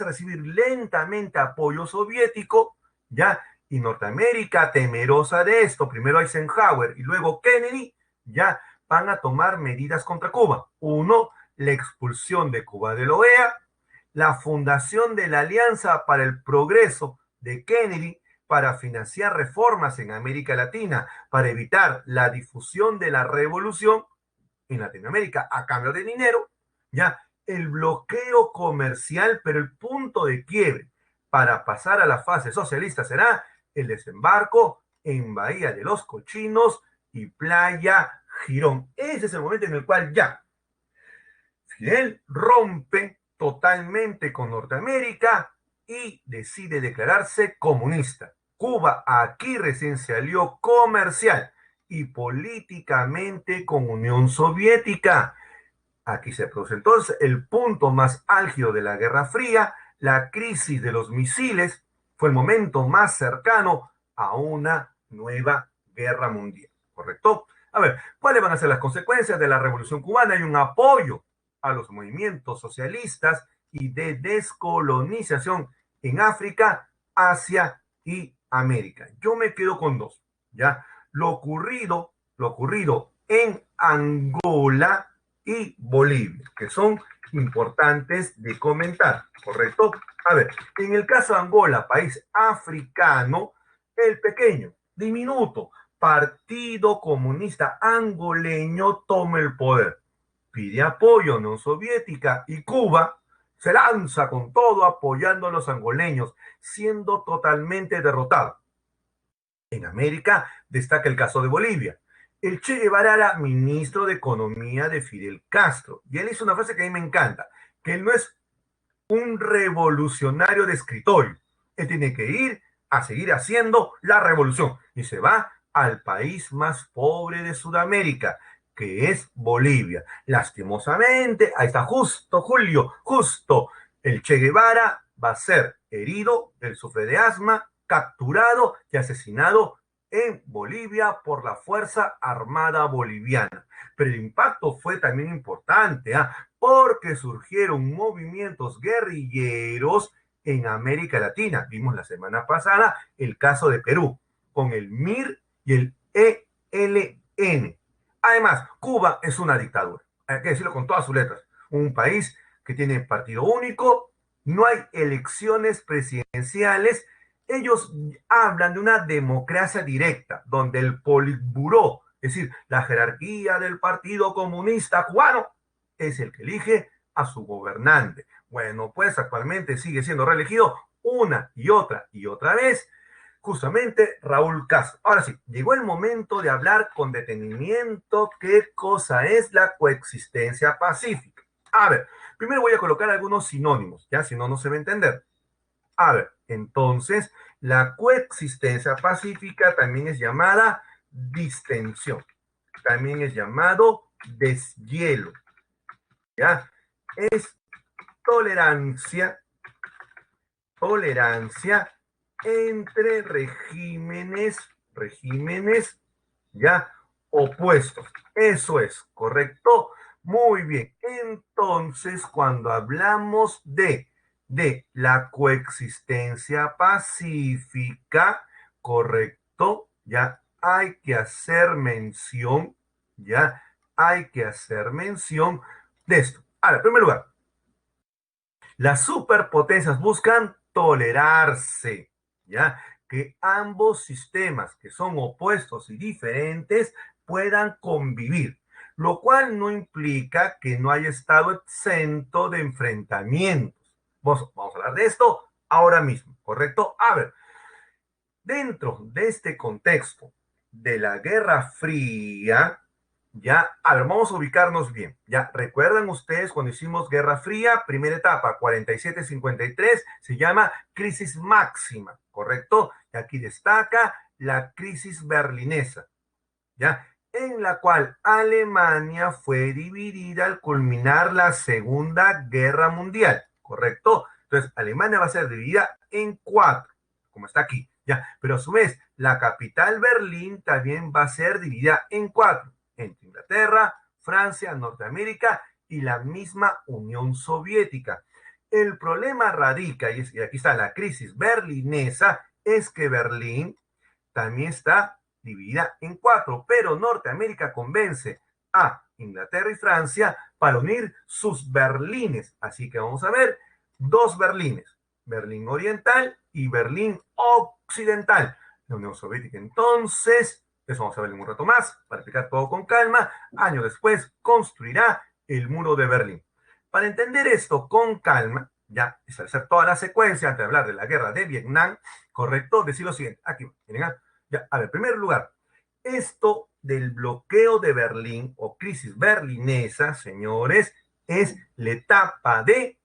a recibir lentamente apoyo soviético, ¿ya? Y Norteamérica, temerosa de esto, primero Eisenhower y luego Kennedy, ya van a tomar medidas contra Cuba. Uno, la expulsión de Cuba de la OEA, la fundación de la Alianza para el Progreso de Kennedy para financiar reformas en América Latina, para evitar la difusión de la revolución en Latinoamérica a cambio de dinero, ya el bloqueo comercial, pero el punto de quiebre para pasar a la fase socialista será el desembarco en Bahía de los Cochinos y Playa Girón. Ese es el momento en el cual ya Fidel rompe totalmente con Norteamérica y decide declararse comunista. Cuba aquí recién se alió comercial y políticamente con Unión Soviética. Aquí se produce entonces el punto más álgido de la Guerra Fría, la crisis de los misiles, fue el momento más cercano a una nueva guerra mundial, ¿correcto? A ver, ¿cuáles van a ser las consecuencias de la Revolución Cubana? Hay un apoyo a los movimientos socialistas y de descolonización en África, Asia y América. Yo me quedo con dos, ¿ya? Lo ocurrido en Angola y Bolivia, que son importantes de comentar, ¿correcto? A ver, en el caso de Angola, país africano, el pequeño, diminuto Partido Comunista Angoleño toma el poder, pide apoyo a Unión Soviética y Cuba se lanza con todo apoyando a los angoleños, siendo totalmente derrotado. En América destaca el caso de Bolivia. El Che Guevara era ministro de Economía de Fidel Castro. Y él hizo una frase que a mí me encanta, que él no es un revolucionario de escritorio. Él tiene que ir a seguir haciendo la revolución. Y se va al país más pobre de Sudamérica, que es Bolivia. Lastimosamente, ahí está justo, Julio, justo. El Che Guevara va a ser herido, él sufre de asma, capturado y asesinado en Bolivia por la Fuerza Armada Boliviana. Pero el impacto fue también importante, porque surgieron movimientos guerrilleros en América Latina. Vimos la semana pasada el caso de Perú, con el MIR y el ELN. Además, Cuba es una dictadura, hay que decirlo con todas sus letras. Un país que tiene partido único, no hay elecciones presidenciales. Ellos hablan de una democracia directa, donde el Politburó, es decir, la jerarquía del Partido Comunista Cubano, es el que elige a su gobernante. Bueno, pues actualmente sigue siendo reelegido una y otra vez, justamente Raúl Castro. Ahora sí, llegó el momento de hablar con detenimiento qué cosa es la coexistencia pacífica. A ver, primero voy a colocar algunos sinónimos, ya si no, no se va a entender. A ver, entonces, la coexistencia pacífica también es llamada distensión, también es llamado deshielo, ¿ya? Es tolerancia, tolerancia entre regímenes ya opuestos. Eso es, ¿correcto? Muy bien. Entonces, cuando hablamos de la coexistencia pacífica, ¿correcto? Ya hay que hacer mención, ya hay que hacer mención de esto. Ahora, en primer lugar, las superpotencias buscan tolerarse, ¿ya? Que ambos sistemas, que son opuestos y diferentes, puedan convivir, lo cual no implica que no haya estado exento de enfrentamientos. Vamos a hablar de esto ahora mismo, ¿correcto? A ver, dentro de este contexto de la Guerra Fría, ya, a ver, vamos a ubicarnos bien. Ya, ¿recuerdan ustedes cuando hicimos Guerra Fría? Primera etapa, 47-53, se llama crisis máxima, ¿correcto? Y aquí destaca la crisis berlinesa, ¿ya? En la cual Alemania fue dividida al culminar la Segunda Guerra Mundial, ¿correcto? Entonces, Alemania va a ser dividida en cuatro, como está aquí, ¿ya? Pero a su vez, la capital Berlín también va a ser dividida en cuatro, entre Inglaterra, Francia, Norteamérica y la misma Unión Soviética. El problema radica, y aquí está la crisis berlinesa, es que Berlín también está dividida en cuatro, pero Norteamérica convence a Inglaterra y Francia para unir sus Berlines. Así que vamos a ver dos Berlines, Berlín Oriental y Berlín Occidental. La Unión Soviética entonces, eso vamos a ver en un rato más, para explicar todo con calma, años después construirá el muro de Berlín. Para entender esto con calma, ya establecer toda la secuencia antes de hablar de la guerra de Vietnam, correcto, decir lo siguiente, aquí, miren, ya, a ver, en primer lugar, esto del bloqueo de Berlín o crisis berlinesa, señores, es la etapa de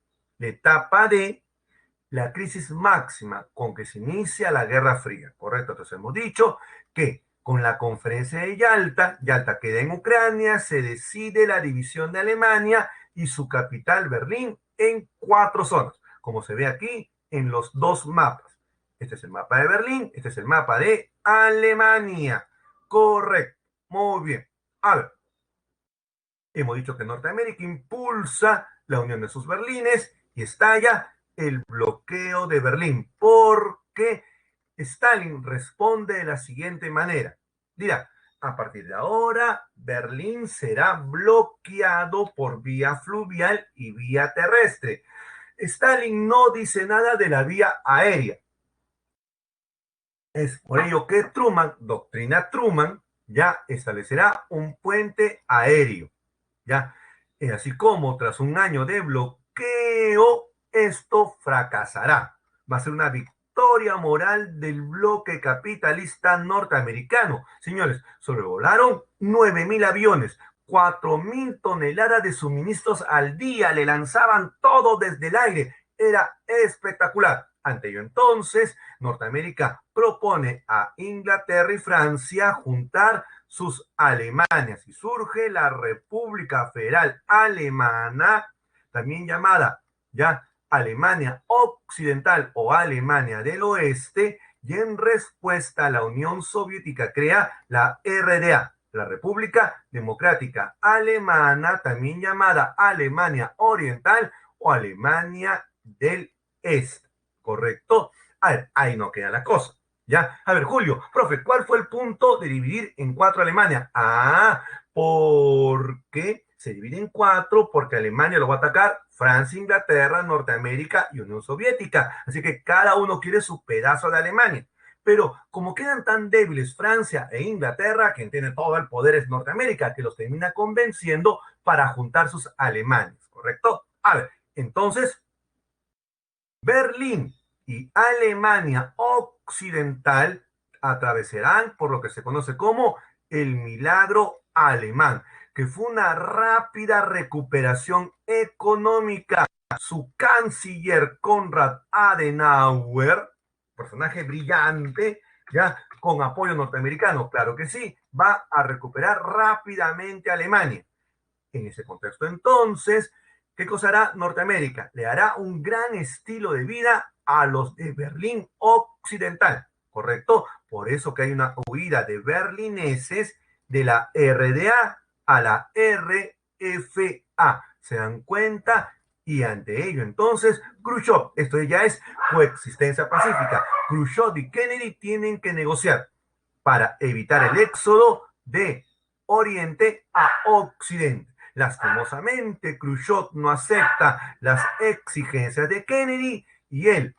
la crisis máxima con que se inicia la Guerra Fría, ¿correcto? Entonces hemos dicho que con la conferencia de Yalta, Yalta queda en Ucrania, se decide la división de Alemania y su capital Berlín en cuatro zonas, como se ve aquí en los dos mapas. Este es el mapa de Berlín, este es el mapa de Alemania. Correcto, muy bien. A ver, hemos dicho que Norteamérica impulsa la unión de sus Berlines y estalla el bloqueo de Berlín, porque Stalin responde de la siguiente manera. Dirá, a partir de ahora, Berlín será bloqueado por vía fluvial y vía terrestre. Stalin no dice nada de la vía aérea. Es por ello que Truman, doctrina Truman, ya establecerá un puente aéreo. ¿Ya? Así como tras un año de bloqueo, esto fracasará. Va a ser una victoria moral del bloque capitalista norteamericano. Señores, sobrevolaron 9.000 aviones, 4.000 toneladas de suministros al día, le lanzaban todo desde el aire. Era espectacular. Ante ello entonces, Norteamérica propone a Inglaterra y Francia juntar sus Alemanias y surge la República Federal Alemana, también llamada ya Alemania Occidental o Alemania del Oeste, y en respuesta la Unión Soviética crea la RDA, la República Democrática Alemana, también llamada Alemania Oriental o Alemania del Este, ¿correcto? A ver, ahí no queda la cosa. ¿Ya? A ver, Julio, profe, ¿cuál fue el punto de dividir en cuatro Alemania? Ah, porque se divide en cuatro, porque Alemania lo va a atacar Francia, Inglaterra, Norteamérica y Unión Soviética. Así que cada uno quiere su pedazo de Alemania. Pero como quedan tan débiles Francia e Inglaterra, quien tiene todo el poder es Norteamérica, que los termina convenciendo para juntar sus Alemanes, ¿correcto? A ver, entonces, Berlín y Alemania Occidental atravesarán por lo que se conoce como el milagro alemán, que fue una rápida recuperación económica. Su canciller Konrad Adenauer, personaje brillante, ya con apoyo norteamericano, claro que sí, va a recuperar rápidamente a Alemania. En ese contexto, entonces, ¿qué cosa hará Norteamérica? Le hará un gran estilo de vida a los de Berlín Occidental, ¿correcto? Por eso que hay una huida de berlineses de la RDA a la RFA. ¿Se dan cuenta? Y ante ello, entonces, Khrushchev, esto ya es coexistencia pacífica. Khrushchev y Kennedy tienen que negociar para evitar el éxodo de Oriente a Occidente. Lastimosamente, Khrushchev no acepta las exigencias de Kennedy y él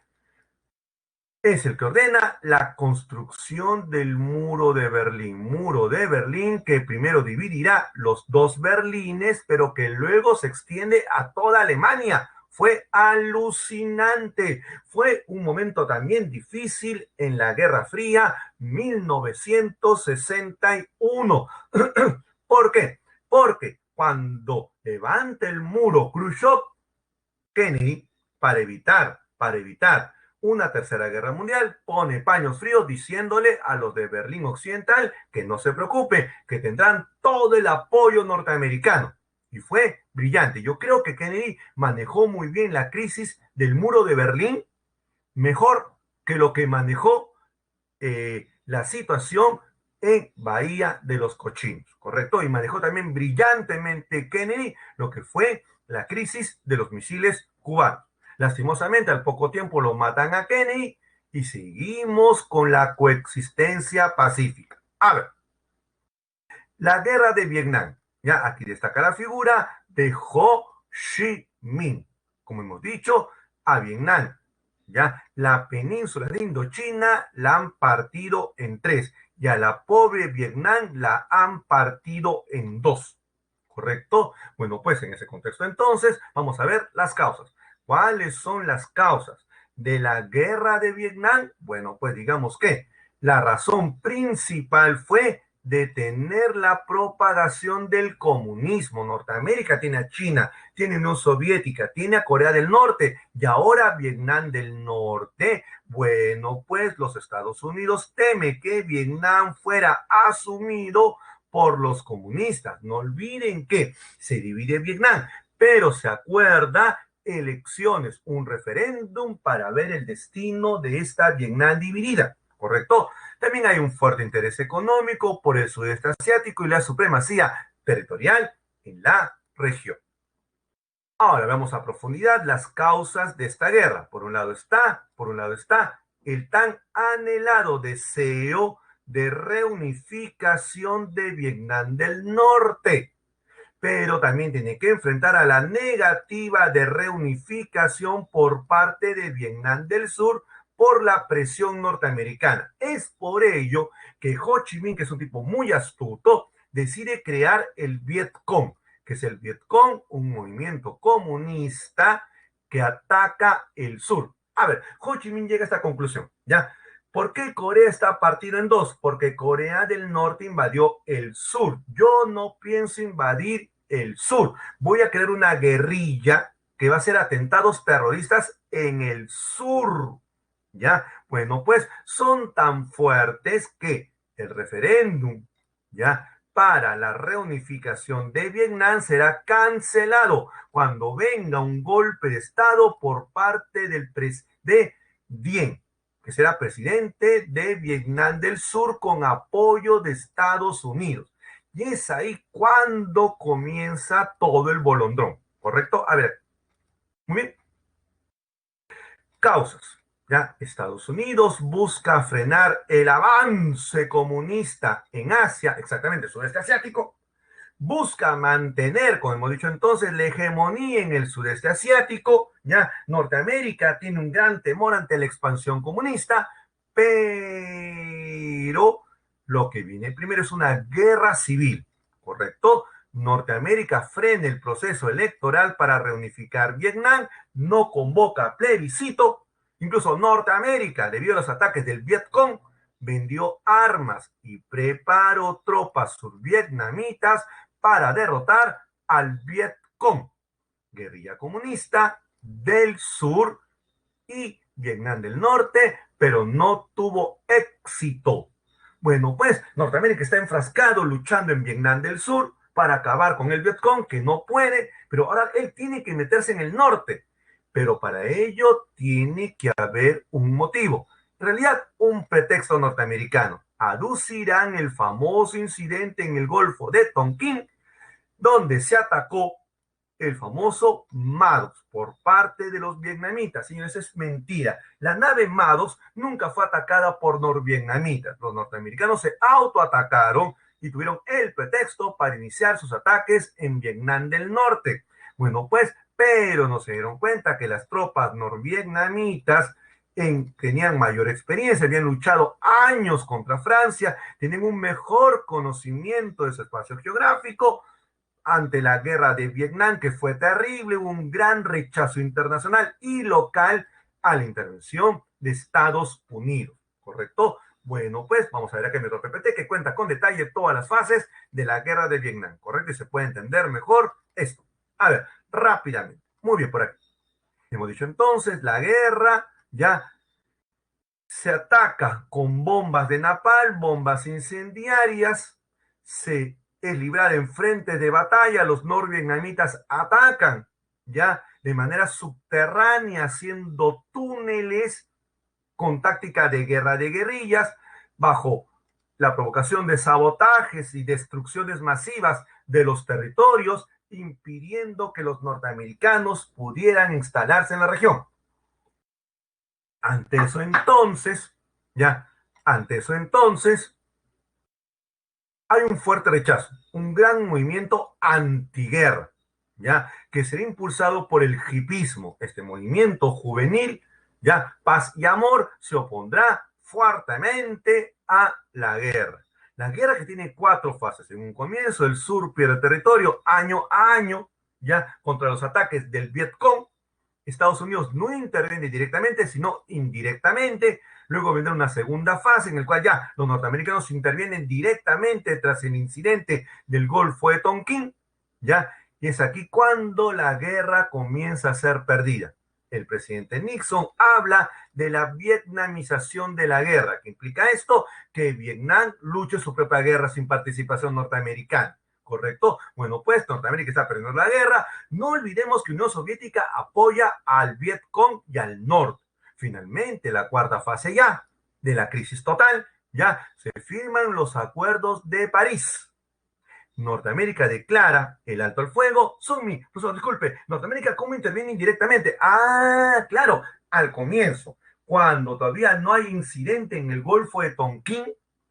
es el que ordena la construcción del muro de Berlín que primero dividirá los dos Berlines, pero que luego se extiende a toda Alemania. Fue alucinante. Fue un momento también difícil en la Guerra Fría 1961. ¿Por qué? Porque cuando levanta el muro Khrushchev, Kennedy, para evitar una tercera guerra mundial, pone paños fríos diciéndole a los de Berlín Occidental que no se preocupe, que tendrán todo el apoyo norteamericano. Y fue brillante. Yo creo que Kennedy manejó muy bien la crisis del muro de Berlín, mejor que lo que manejó la situación en Bahía de los Cochinos, ¿correcto? Y manejó también brillantemente Kennedy lo que fue la crisis de los misiles cubanos. Lastimosamente, al poco tiempo lo matan a Kennedy y seguimos con la coexistencia pacífica. A ver, la guerra de Vietnam. Ya aquí destaca la figura de Ho Chi Minh. Como hemos dicho, a Vietnam. Ya la península de Indochina la han partido en tres y a la pobre Vietnam la han partido en dos. ¿Correcto? Bueno, pues en ese contexto entonces vamos a ver las causas. ¿Cuáles son las causas de la guerra de Vietnam? Bueno, pues digamos que la razón principal fue detener la propagación del comunismo. Norteamérica tiene a China, tiene Unión Soviética, tiene a Corea del Norte y ahora Vietnam del Norte. Bueno, pues los Estados Unidos teme que Vietnam fuera asumido por los comunistas. No olviden que se divide Vietnam, pero se acuerda elecciones, un referéndum para ver el destino de esta Vietnam dividida, ¿correcto? También hay un fuerte interés económico por el sudeste asiático y la supremacía territorial en la región. Ahora vamos a profundidad las causas de esta guerra. Por un lado está el tan anhelado deseo de reunificación de Vietnam del Norte, pero también tiene que enfrentar a la negativa de reunificación por parte de Vietnam del Sur por la presión norteamericana. Es por ello que Ho Chi Minh, que es un tipo muy astuto, decide crear el Vietcong, que es el Vietcong, un movimiento comunista que ataca el sur. A ver, Ho Chi Minh llega a esta conclusión, ¿ya? ¿Por qué Corea está partido en dos? Porque Corea del Norte invadió el sur. Yo no pienso invadir el sur. Voy a crear una guerrilla que va a hacer atentados terroristas en el sur. ¿Ya? Bueno, pues son tan fuertes que el referéndum, ¿ya? Para la reunificación de Vietnam será cancelado cuando venga un golpe de Estado por parte de Dien, que será presidente de Vietnam del Sur con apoyo de Estados Unidos. Y es ahí cuando comienza todo el bolondrón, ¿correcto? A ver, muy bien. Causas. ¿Ya? Estados Unidos busca frenar el avance comunista en Asia, exactamente, sudeste asiático. Busca mantener, como hemos dicho entonces, la hegemonía en el sudeste asiático. Ya Norteamérica tiene un gran temor ante la expansión comunista, pero lo que viene primero es una guerra civil, ¿correcto? Norteamérica frena el proceso electoral para reunificar Vietnam, no convoca plebiscito. Incluso Norteamérica, debido a los ataques del Vietcong, vendió armas y preparó tropas survietnamitas para derrotar al Vietcong, guerrilla comunista del sur y Vietnam del Norte, pero no tuvo éxito. Bueno, pues Norteamérica está enfrascado luchando en Vietnam del Sur para acabar con el Vietcong, que no puede, pero ahora él tiene que meterse en el norte. Pero para ello tiene que haber un motivo. En realidad, un pretexto norteamericano. Aducirán el famoso incidente en el Golfo de Tonkin, donde se atacó el famoso Maddox por parte de los vietnamitas. Señores, es mentira. La nave Maddox nunca fue atacada por norvietnamitas. Los norteamericanos se autoatacaron y tuvieron el pretexto para iniciar sus ataques en Vietnam del Norte. Bueno, pues, pero no se dieron cuenta que las tropas norvietnamitas tenían mayor experiencia, habían luchado años contra Francia, tienen un mejor conocimiento de su espacio geográfico. Ante la guerra de Vietnam, que fue terrible, hubo un gran rechazo internacional y local a la intervención de Estados Unidos, ¿correcto? Bueno, pues vamos a ver aquí en nuestro PPT que cuenta con detalle todas las fases de la guerra de Vietnam, ¿correcto? Y se puede entender mejor esto. A ver, rápidamente. Muy bien, por aquí. Hemos dicho entonces, la guerra ya se ataca con bombas de napalm, bombas incendiarias, se es librada en frentes de batalla, los norvietnamitas atacan ya de manera subterránea, haciendo túneles con táctica de guerra de guerrillas, bajo la provocación de sabotajes y destrucciones masivas de los territorios, impidiendo que los norteamericanos pudieran instalarse en la región. Ante eso entonces, ya, ante eso entonces, hay un fuerte rechazo, un gran movimiento antiguerra, ya, que será impulsado por el hipismo. Este movimiento juvenil, ya, paz y amor, se opondrá fuertemente a la guerra. La guerra que tiene cuatro fases. En un comienzo, el sur pierde territorio año a año, ya, contra los ataques del Vietcong. Estados Unidos no interviene directamente, sino indirectamente. Luego vendrá una segunda fase en la cual ya los norteamericanos intervienen directamente tras el incidente del Golfo de Tonkin, ¿ya? Y es aquí cuando la guerra comienza a ser perdida. El presidente Nixon habla de la vietnamización de la guerra. ¿Qué implica esto? Que Vietnam luche su propia guerra sin participación norteamericana. ¿Correcto? Bueno, pues Norteamérica está perdiendo la guerra. No olvidemos que Unión Soviética apoya al Vietcong y al norte. Finalmente, la cuarta fase ya de la crisis total, ya se firman los acuerdos de París. Norteamérica declara el alto al fuego. Sunmi, pues, disculpe, Norteamérica, ¿cómo interviene indirectamente? Ah, claro, al comienzo, cuando todavía no hay incidente en el Golfo de Tonkin,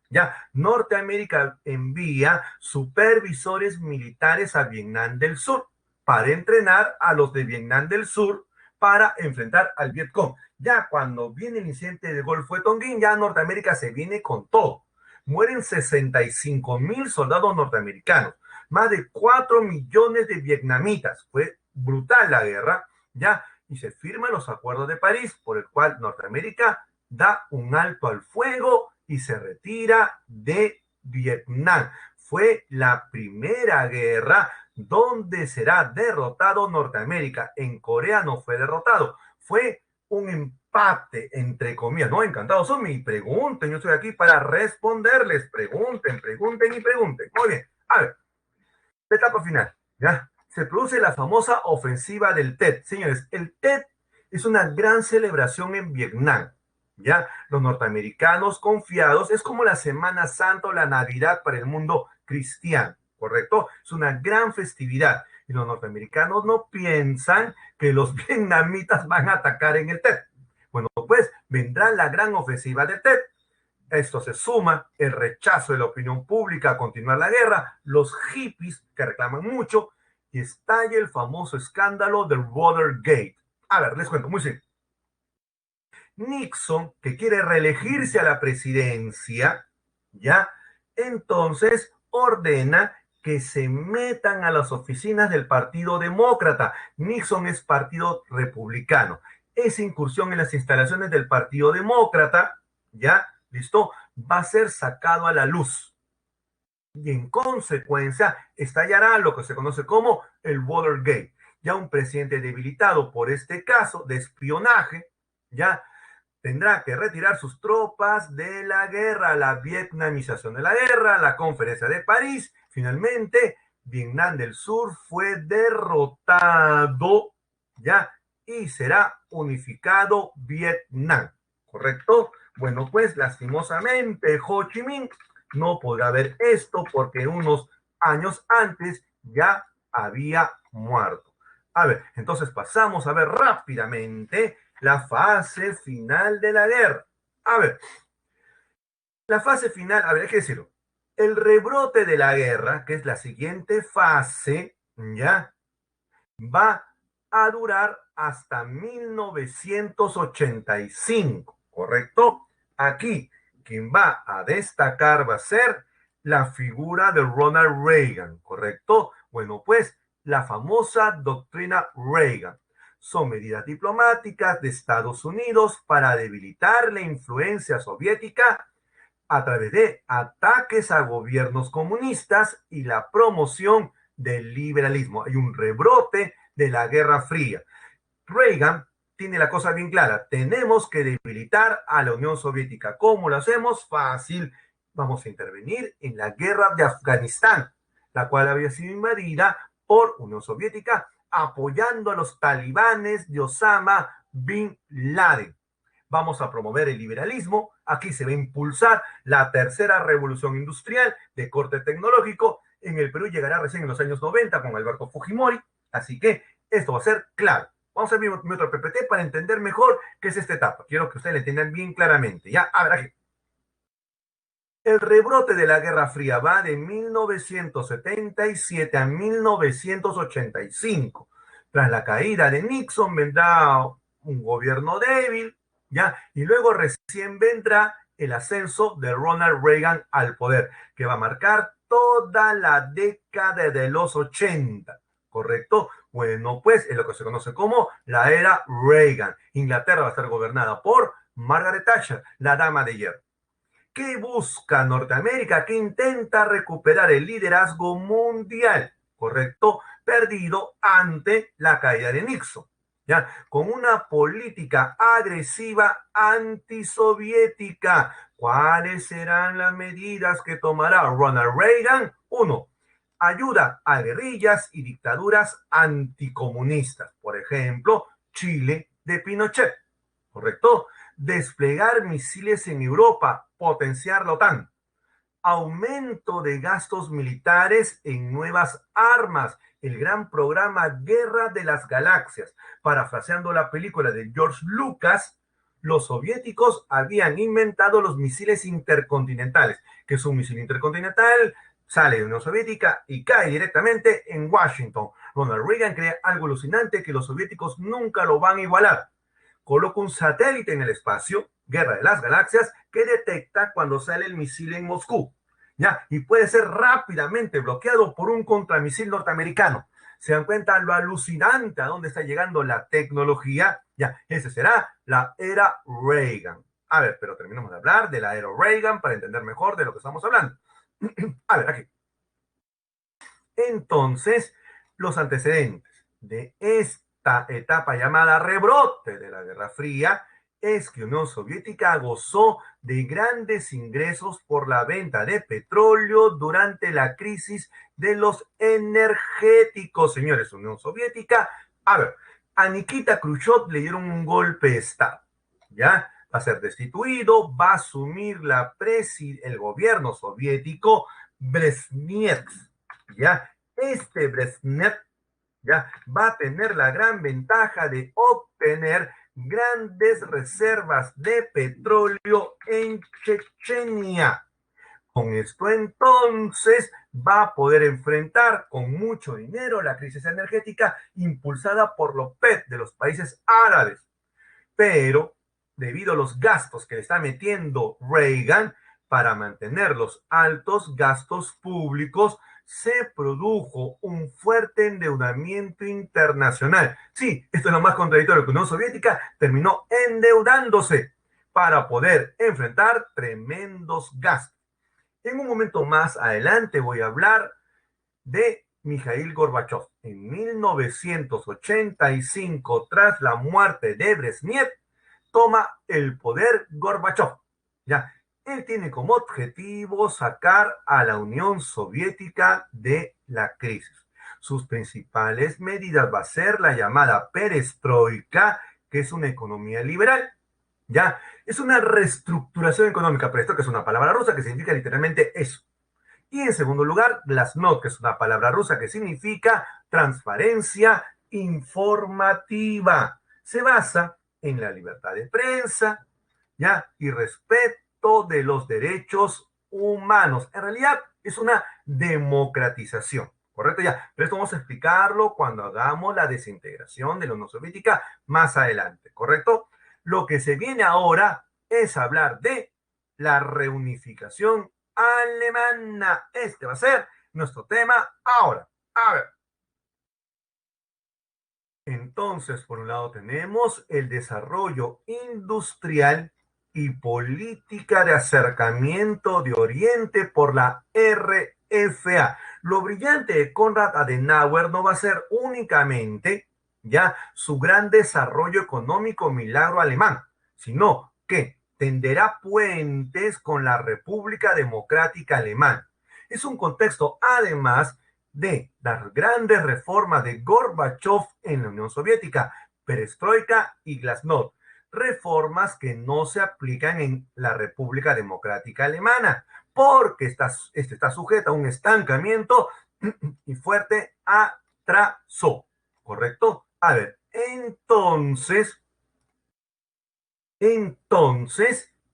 ya Norteamérica envía supervisores militares a Vietnam del Sur para entrenar a los de Vietnam del Sur para enfrentar al Vietcong. Ya cuando viene el incidente del Golfo de Tonkin, ya Norteamérica se viene con todo. Mueren 65,000 soldados norteamericanos, más de 4 millones de vietnamitas. Fue brutal la guerra, ¿ya? Y se firman los acuerdos de París, por el cual Norteamérica da un alto al fuego y se retira de Vietnam. Fue la primera guerra donde será derrotado Norteamérica. En Corea no fue derrotado, fue un empate, entre comillas, ¿no? Encantados son y pregunten, yo estoy aquí para responderles, pregunten, pregunten y pregunten. Muy bien, a ver, la etapa final, ¿ya? Se produce la famosa ofensiva del Tet. Señores, el Tet es una gran celebración en Vietnam, ¿ya? Los norteamericanos confiados, es como la Semana Santa o la Navidad para el mundo cristiano, ¿correcto? Es una gran festividad. Y los norteamericanos no piensan que los vietnamitas van a atacar en el Tet. Bueno, pues vendrá la gran ofensiva del Tet. Esto se suma el rechazo de la opinión pública a continuar la guerra, los hippies que reclaman mucho, y estalla el famoso escándalo del Watergate. A ver, les cuento muy simple. Nixon, que quiere reelegirse a la presidencia, ¿ya? Entonces ordena que se metan a las oficinas del Partido Demócrata. Nixon es Partido Republicano. Esa incursión en las instalaciones del Partido Demócrata, ¿ya? ¿Listo? Va a ser sacado a la luz. Y en consecuencia estallará lo que se conoce como el Watergate. Ya un presidente debilitado por este caso de espionaje, ya tendrá que retirar sus tropas de la guerra, la vietnamización de la guerra, la conferencia de París. Finalmente, Vietnam del Sur fue derrotado, ¿ya? Y será unificado Vietnam, ¿correcto? Bueno, pues lastimosamente Ho Chi Minh no podrá ver esto porque unos años antes ya había muerto. A ver, entonces pasamos a ver rápidamente la fase final de la guerra. A ver, la fase final, a ver, hay que decirlo. El rebrote de la guerra, que es la siguiente fase, ya, va a durar hasta 1985, ¿correcto? Aquí, quien va a destacar va a ser la figura de Ronald Reagan, ¿correcto? Bueno, pues la famosa doctrina Reagan. Son medidas diplomáticas de Estados Unidos para debilitar la influencia soviética a través de ataques a gobiernos comunistas y la promoción del liberalismo. Hay un rebrote de la Guerra Fría. Reagan tiene la cosa bien clara. Tenemos que debilitar a la Unión Soviética. ¿Cómo lo hacemos? Fácil. Vamos a intervenir en la guerra de Afganistán, la cual había sido invadida por Unión Soviética, apoyando a los talibanes de Osama Bin Laden. Vamos a promover el liberalismo. Aquí se va a impulsar la tercera revolución industrial de corte tecnológico. En el Perú llegará recién en los años 90 con Alberto Fujimori. Así que esto va a ser clave. Vamos a ver mi otro PPT para entender mejor qué es esta etapa. Quiero que ustedes la entiendan bien claramente. Ya, a ver aquí. El rebrote de la Guerra Fría va de 1977 a 1985. Tras la caída de Nixon vendrá un gobierno débil, ¿ya? Y luego recién vendrá el ascenso de Ronald Reagan al poder, que va a marcar toda la década de los 80, ¿correcto? Bueno, pues es lo que se conoce como la era Reagan. Inglaterra va a estar gobernada por Margaret Thatcher, la dama de hierro. ¿Qué busca Norteamérica? Que intenta recuperar el liderazgo mundial, ¿correcto? Perdido ante la caída de Nixon, ¿ya? Con una política agresiva antisoviética. ¿Cuáles serán las medidas que tomará Ronald Reagan? Uno, ayuda a guerrillas y dictaduras anticomunistas. Por ejemplo, Chile de Pinochet, ¿correcto? Desplegar misiles en Europa, potenciar la OTAN, aumento de gastos militares en nuevas armas, el gran programa Guerra de las Galaxias. Parafraseando la película de George Lucas, los soviéticos habían inventado los misiles intercontinentales, que es un misil intercontinental, sale de la Unión Soviética y cae directamente en Washington. Ronald Reagan crea algo alucinante que los soviéticos nunca lo van a igualar. Coloca un satélite en el espacio, Guerra de las Galaxias, que detecta cuando sale el misil en Moscú, ¿ya? Y puede ser rápidamente bloqueado por un contramisil norteamericano. ¿Se dan cuenta lo alucinante a dónde está llegando la tecnología? Ya, esa será la era Reagan. A ver, pero terminamos de hablar de la era Reagan para entender mejor de lo que estamos hablando. A ver, aquí. Entonces, los antecedentes de esta etapa llamada rebrote de la Guerra Fría es que Unión Soviética gozó de grandes ingresos por la venta de petróleo durante la crisis de los energéticos. Señores, Unión Soviética, a ver, a Nikita Khrushchev le dieron un golpe de Estado, ¿ya? Va a ser destituido, va a asumir el gobierno soviético Brezhnev, ¿ya? Este Brezhnev, ¿ya? Va a tener la gran ventaja de obtener grandes reservas de petróleo en Chechenia. Con esto entonces va a poder enfrentar con mucho dinero la crisis energética impulsada por los PET de los países árabes. Pero debido a los gastos que le está metiendo Reagan para mantener los altos gastos públicos, se produjo un fuerte endeudamiento internacional. Sí, esto es lo más contradictorio, que la Unión Soviética terminó endeudándose para poder enfrentar tremendos gastos. En un momento más adelante voy a hablar de Mikhail Gorbachev. En 1985, tras la muerte de Brezhnev, toma el poder Gorbachev. Ya, él tiene como objetivo sacar a la Unión Soviética de la crisis. Sus principales medidas va a ser la llamada perestroika, que es una economía liberal. Ya, es una reestructuración económica, pero esto que es una palabra rusa que significa literalmente eso. Y en segundo lugar, glasnost, que es una palabra rusa que significa transparencia informativa. Se basa en la libertad de prensa, ¿ya? Y respeto de los derechos humanos. En realidad es una democratización, ¿correcto? Ya, pero esto vamos a explicarlo cuando hagamos la desintegración de la Unión Soviética más adelante, ¿correcto? Lo que se viene ahora es hablar de la reunificación alemana. Este va a ser nuestro tema ahora. A ver. Entonces, por un lado tenemos el desarrollo industrial y política de acercamiento de Oriente por la RFA. Lo brillante de Konrad Adenauer no va a ser únicamente ya su gran desarrollo económico milagro alemán, sino que tenderá puentes con la República Democrática Alemana. Es un contexto, además, de las grandes reformas de Gorbachev en la Unión Soviética, perestroika y glasnost, reformas que no se aplican en la República Democrática Alemana, porque está sujeta a un estancamiento y fuerte atraso, ¿correcto? A ver, entonces,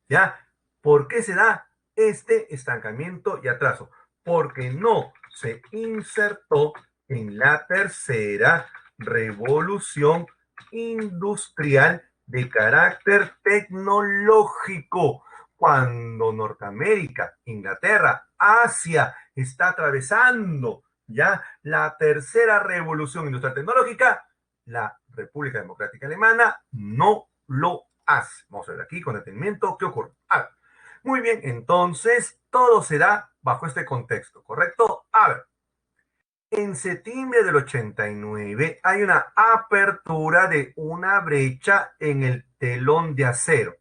¿ya? ¿Por qué se da este estancamiento y atraso? Porque no se insertó en la tercera revolución industrial de carácter tecnológico. Cuando Norteamérica, Inglaterra, Asia está atravesando ya la tercera revolución industrial tecnológica, la República Democrática Alemana no lo hace. Vamos a ver aquí con detenimiento qué ocurre. Muy bien, entonces todo se da bajo este contexto, ¿correcto? A ver, en septiembre del 89 hay una apertura de una brecha en el telón de acero,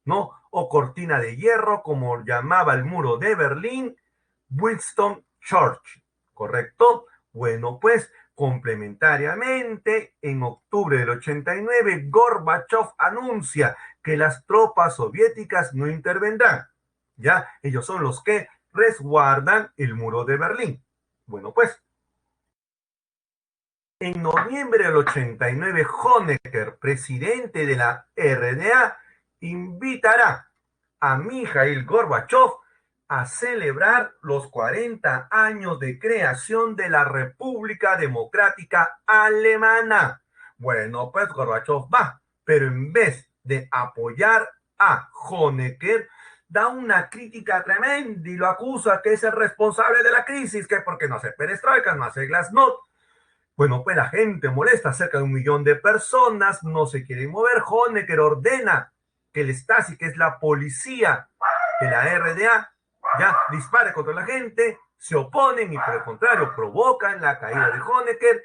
¿no? O cortina de hierro, como llamaba el muro de Berlín, Winston Churchill, ¿correcto? Bueno, pues complementariamente, en octubre del 89, Gorbachev anuncia que las tropas soviéticas no intervendrán, ¿ya? Ellos son los que resguardan el muro de Berlín. Bueno, pues en noviembre del 89, Honecker, presidente de la RDA, invitará a Mikhail Gorbachev a celebrar los 40 años de creación de la República Democrática Alemana. Bueno, pues Gorbachev va, pero en vez de apoyar a Honecker, da una crítica tremenda y lo acusa que es el responsable de la crisis, que porque no hace perestroika, no hace glasnost. Bueno, pues la gente molesta, cerca de 1 millón de personas, no se quieren mover. Honecker ordena que el Stasi, que es la policía de la RDA, ya dispare contra la gente, se oponen y por el contrario provocan la caída de Honecker,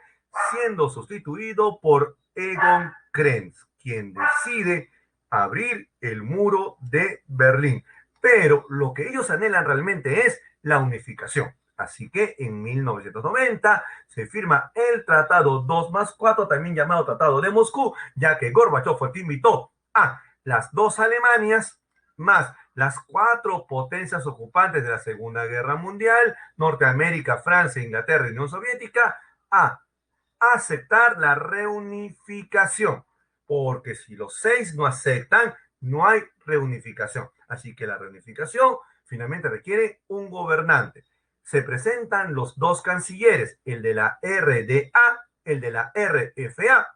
siendo sustituido por Egon Krenz, quien decide abrir el muro de Berlín. Pero lo que ellos anhelan realmente es la unificación. Así que en 1990 se firma el Tratado 2+4, también llamado Tratado de Moscú, ya que Gorbachev fue quien invitó a las dos Alemanias más las 4 potencias ocupantes de la Segunda Guerra Mundial, Norteamérica, Francia, Inglaterra y Unión Soviética, a aceptar la reunificación. Porque si los 6 no aceptan, no hay reunificación. Así que la reunificación finalmente requiere un gobernante. Se presentan los dos cancilleres, el de la RDA, el de la RFA,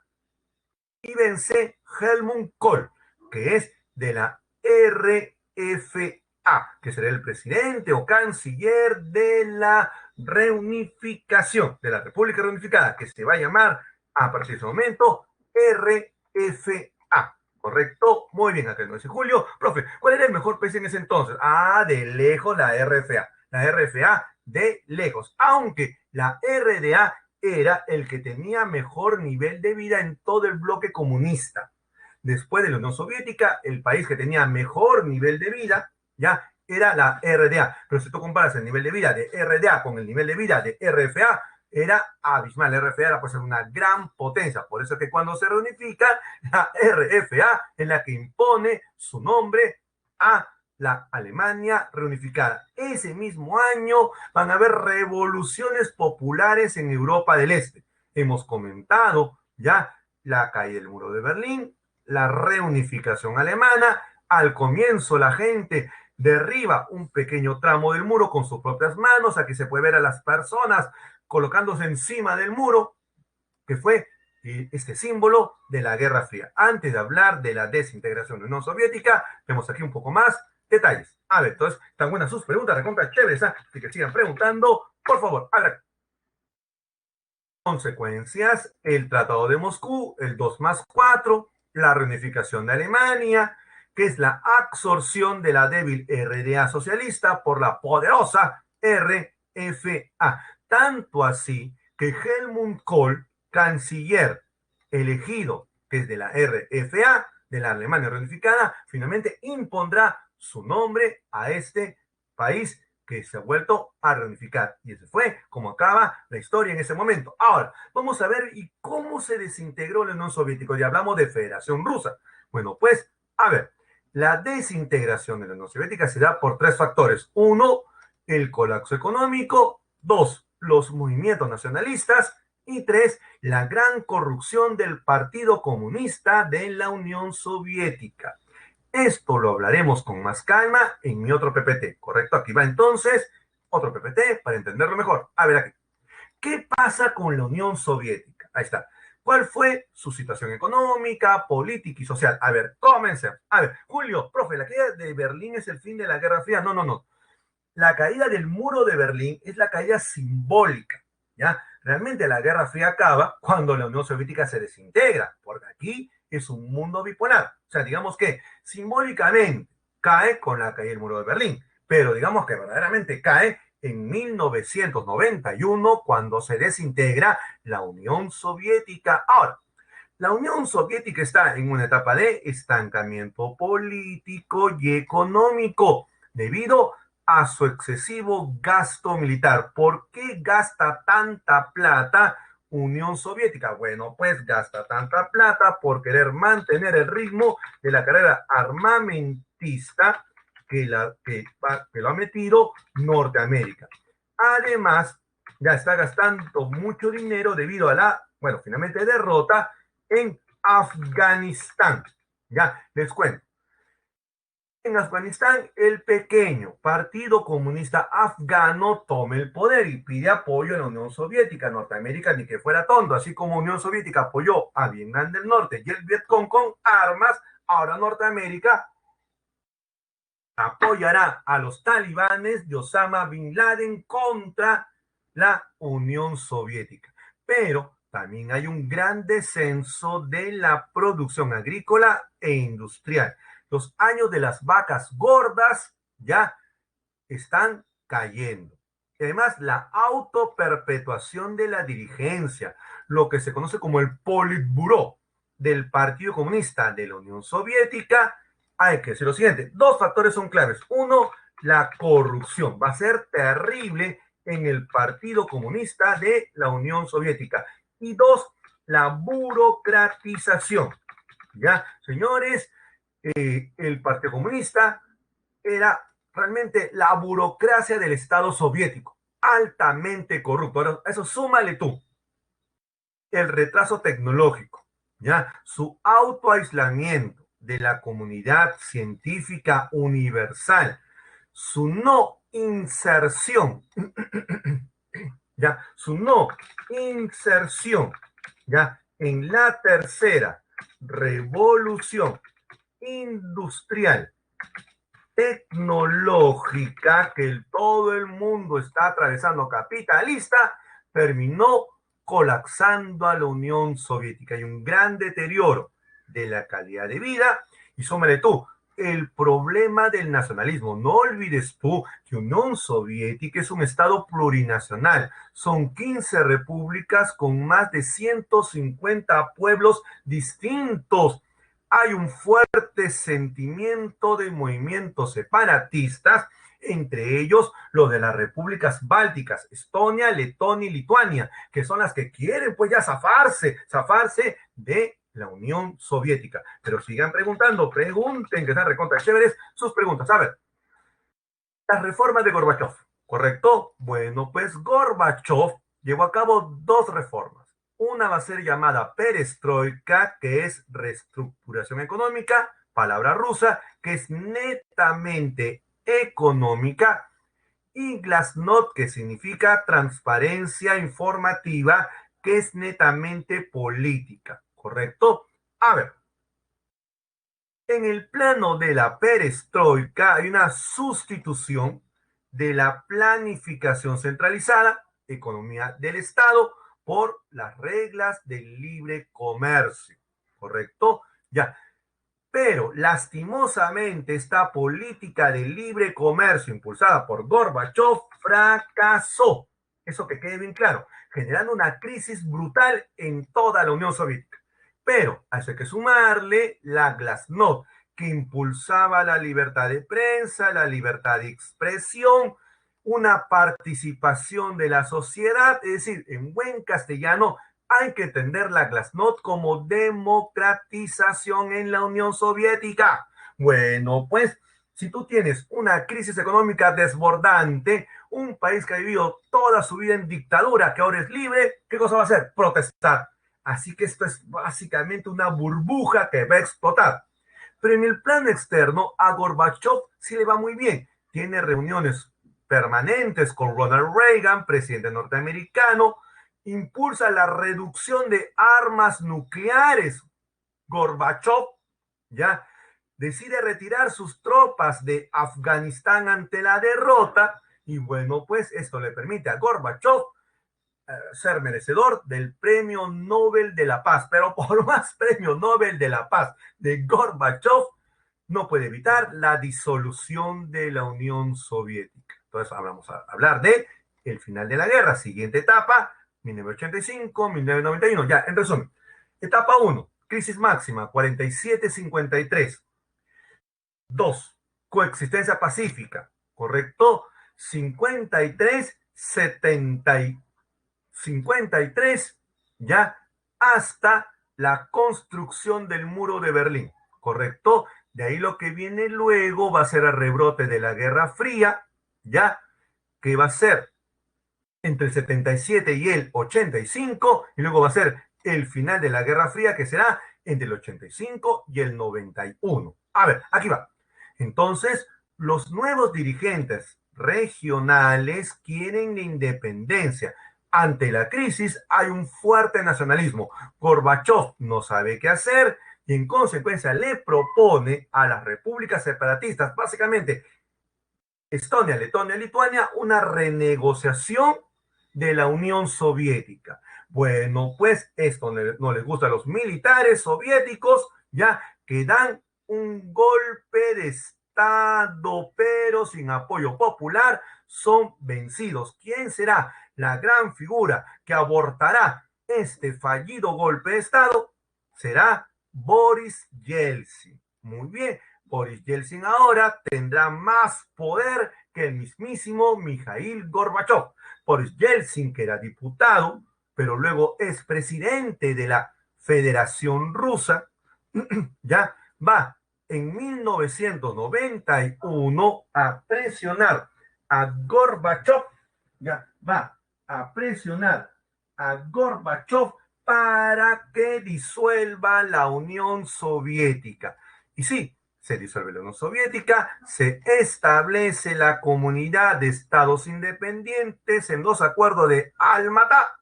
y vence Helmut Kohl, que es de la RFA, que será el presidente o canciller de la reunificación, de la República Reunificada, que se va a llamar a partir de ese momento RFA. ¿Correcto? Muy bien, acá el 9 de julio. Profe, ¿cuál era el mejor país en ese entonces? De lejos la RFA. La RFA de lejos. Aunque la RDA era el que tenía mejor nivel de vida en todo el bloque comunista. Después de la Unión Soviética, el país que tenía mejor nivel de vida ya era la RDA. Pero si tú comparas el nivel de vida de RDA con el nivel de vida de RFA, era abismal. La RFA era pues una gran potencia. Por eso es que cuando se reunifica, la RFA es la que impone su nombre a la Alemania reunificada. Ese mismo año van a haber revoluciones populares en Europa del Este. Hemos comentado ya la caída del muro de Berlín, la reunificación alemana. Al comienzo la gente derriba un pequeño tramo del muro con sus propias manos. Aquí se puede ver a las personas colocándose encima del muro, que fue este símbolo de la Guerra Fría. Antes de hablar de la desintegración de la Unión Soviética, vemos aquí un poco más detalles. A ver, entonces, están buenas sus preguntas, recontra chéveres, así que sigan preguntando, por favor. A ver. Consecuencias, el Tratado de Moscú, el 2+4, la reunificación de Alemania, que es la absorción de la débil RDA socialista por la poderosa RFA. Tanto así que Helmut Kohl, canciller elegido, que es de la RFA, de la Alemania reunificada, finalmente impondrá su nombre a este país que se ha vuelto a reunificar. Y ese fue como acaba la historia en ese momento. Ahora, vamos a ver y cómo se desintegró la Unión Soviética. Ya hablamos de Federación Rusa. Bueno, pues, a ver, la desintegración de la Unión Soviética se da por 3 factores. 1, el colapso económico. 2, los movimientos nacionalistas. Y tres, la gran corrupción del Partido Comunista de la Unión Soviética. Esto lo hablaremos con más calma en mi otro PPT, ¿correcto? Aquí va entonces otro PPT para entenderlo mejor. A ver aquí. ¿Qué pasa con la Unión Soviética? Ahí está. ¿Cuál fue su situación económica, política y social? A ver, comencemos. A ver, Julio, profe, ¿la caída de Berlín es el fin de la Guerra Fría? No, no, no. La caída del muro de Berlín es la caída simbólica, ¿ya? Realmente la Guerra Fría acaba cuando la Unión Soviética se desintegra, porque aquí es un mundo bipolar. O sea, digamos que simbólicamente cae con la caída del muro de Berlín, pero digamos que verdaderamente cae en 1991 cuando se desintegra la Unión Soviética. Ahora, la Unión Soviética está en una etapa de estancamiento político y económico debido a su excesivo gasto militar. ¿Por qué gasta tanta plata Unión Soviética? Bueno, pues gasta tanta plata por querer mantener el ritmo de la carrera armamentista que lo ha metido Norteamérica. Además, ya está gastando mucho dinero debido a la, bueno, finalmente derrota en Afganistán. Ya, les cuento. En Afganistán, el pequeño Partido Comunista Afgano toma el poder y pide apoyo a la Unión Soviética. Norteamérica ni que fuera tonto, así como Unión Soviética apoyó a Vietnam del Norte y el Vietcong con armas, ahora Norteamérica apoyará a los talibanes de Osama Bin Laden contra la Unión Soviética. Pero también hay un gran descenso de la producción agrícola e industrial. Los años de las vacas gordas ya están cayendo. Y además, la autoperpetuación de la dirigencia, lo que se conoce como el Politburó del Partido Comunista de la Unión Soviética, hay que decir lo siguiente, dos factores son claves. Uno, la corrupción. Va a ser terrible en el Partido Comunista de la Unión Soviética. Y dos, la burocratización. Ya, señores, el Partido Comunista era realmente la burocracia del Estado soviético, altamente corrupto. Ahora, eso súmale tú el retraso tecnológico, ya su autoaislamiento de la comunidad científica universal, su no inserción, ya su no inserción, ya en la tercera revolución industrial tecnológica que todo el mundo está atravesando capitalista, terminó colapsando a la Unión Soviética. Hay un gran deterioro de la calidad de vida y súmale tú, el problema del nacionalismo. No olvides tú que Unión Soviética es un estado plurinacional. Son 15 repúblicas con más de 150 pueblos distintos. Hay un fuerte sentimiento de movimientos separatistas, entre ellos los de las repúblicas bálticas, Estonia, Letonia y Lituania, que son las que quieren pues ya zafarse de la Unión Soviética. Pero sigan preguntando, pregunten, que están recontra chéveres sus preguntas. A ver, las reformas de Gorbachev, ¿correcto? Bueno, pues Gorbachev llevó a cabo dos reformas. Una va a ser llamada perestroika, que es reestructuración económica, palabra rusa, que es netamente económica, y glasnost, que significa transparencia informativa, que es netamente política, ¿correcto? A ver, en el plano de la perestroika hay una sustitución de la planificación centralizada, economía del Estado, por las reglas del libre comercio, ¿correcto? Ya, pero lastimosamente esta política de libre comercio impulsada por Gorbachev fracasó. Eso que quede bien claro, generando una crisis brutal en toda la Unión Soviética. Pero a eso hay que sumarle la glasnost, que impulsaba la libertad de prensa, la libertad de expresión, una participación de la sociedad, es decir, en buen castellano, hay que entender la glasnost como democratización en la Unión Soviética. Bueno, pues si tú tienes una crisis económica desbordante, Un país que ha vivido toda su vida en dictadura, que ahora es libre, ¿qué cosa va a hacer? Protestar. Así que esto es básicamente una burbuja que va a explotar. Pero en el plano externo, a Gorbachev sí le va muy bien. Tiene reuniones permanentes con Ronald Reagan, presidente norteamericano, impulsa la reducción de armas nucleares. Gorbachev ya decide retirar sus tropas de Afganistán ante la derrota y bueno, pues esto le permite a Gorbachev ser merecedor del Premio Nobel de la Paz. Pero por más Premio Nobel de la Paz de Gorbachev, no puede evitar la disolución de la Unión Soviética. Entonces, vamos a hablar de el final de la guerra. Siguiente etapa, 1985-1991. Ya, en resumen. Etapa 1, crisis máxima, 47-53. 2, coexistencia pacífica, ¿correcto? 53 ya hasta la construcción del muro de Berlín, ¿correcto? De ahí lo que viene luego va a ser el rebrote de la Guerra Fría, ya, que va a ser entre el 77 y el 85, y luego va a ser el final de la Guerra Fría, que será entre el 85 y el 91. A ver, aquí va. Entonces, los nuevos dirigentes regionales quieren la independencia. Ante la crisis hay un fuerte nacionalismo. Gorbachev no sabe qué hacer y en consecuencia le propone a las repúblicas separatistas, básicamente Estonia, Letonia, Lituania, una renegociación de la Unión Soviética. Bueno, pues esto no les gusta a los militares soviéticos, ya que dan un golpe de Estado, pero sin apoyo popular, son vencidos. ¿Quién será la gran figura que abortará este fallido golpe de Estado? Será Boris Yeltsin. Muy bien, Boris Yeltsin ahora tendrá más poder que el mismísimo Mikhail Gorbachev. Boris Yeltsin, que era diputado, pero luego es presidente de la Federación Rusa, ya va en 1991 a presionar a Gorbachev, ya va a presionar a Gorbachev para que disuelva la Unión Soviética. Y sí, se disuelve la Unión Soviética, se establece la Comunidad de Estados Independientes en dos acuerdos de Almatá,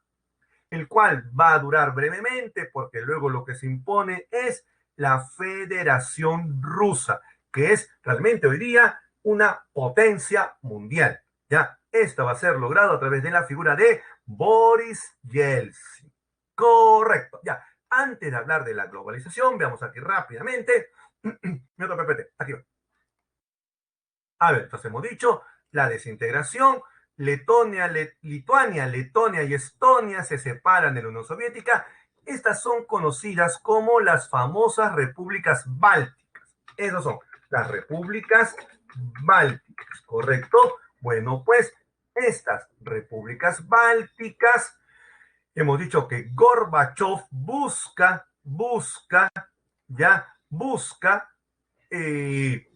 el cual va a durar brevemente porque luego lo que se impone es la Federación Rusa, que es realmente hoy día una potencia mundial. Ya, esto va a ser logrado a través de la figura de Boris Yeltsin. Correcto. Ya, antes de hablar de la globalización, veamos aquí rápidamente. Mi otro PPT, aquí va. A ver, entonces hemos dicho la desintegración. Lituania, Letonia y Estonia se separan de la Unión Soviética. Estas son conocidas como las famosas repúblicas bálticas. Esas son las repúblicas bálticas, ¿correcto? Bueno, pues estas repúblicas bálticas, hemos dicho que Gorbachev busca eh,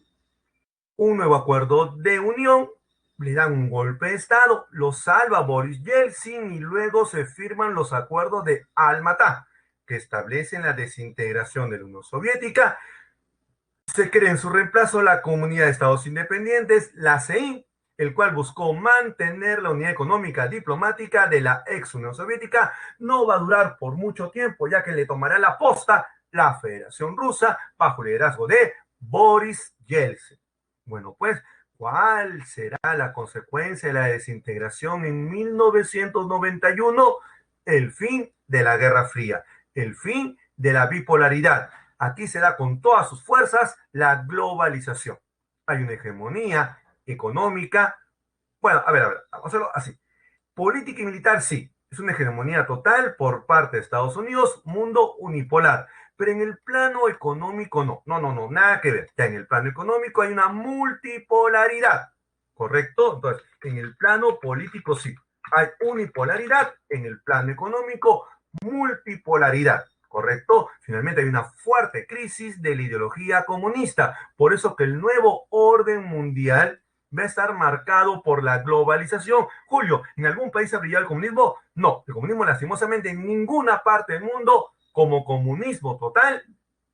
un nuevo acuerdo de unión, le dan un golpe de Estado, lo salva Boris Yeltsin y luego se firman los acuerdos de Almatá, que establecen la desintegración de la Unión Soviética. Se crea en su reemplazo la Comunidad de Estados Independientes, la CEI, el cual buscó mantener la unidad económica diplomática de la ex Unión Soviética. No va a durar por mucho tiempo, ya que le tomará la posta la Federación Rusa bajo el liderazgo de Boris Yeltsin. Bueno, pues, ¿cuál será la consecuencia de la desintegración en 1991? El fin de la Guerra Fría, el fin de la bipolaridad. Aquí se da con todas sus fuerzas la globalización. Hay una hegemonía económica. Bueno, a ver, vamos a hacerlo así. Política y militar, sí. Es una hegemonía total por parte de Estados Unidos, mundo unipolar. Pero en el plano económico no. No, nada que ver. Ya en el plano económico hay una multipolaridad. ¿Correcto? Entonces, en el plano político sí. Hay unipolaridad. En el plano económico, multipolaridad. ¿Correcto? Finalmente hay una fuerte crisis de la ideología comunista. Por eso que el nuevo orden mundial va a estar marcado por la globalización. Julio, ¿en algún país ha brillado el comunismo? No, el comunismo lastimosamente en ninguna parte del mundo como comunismo total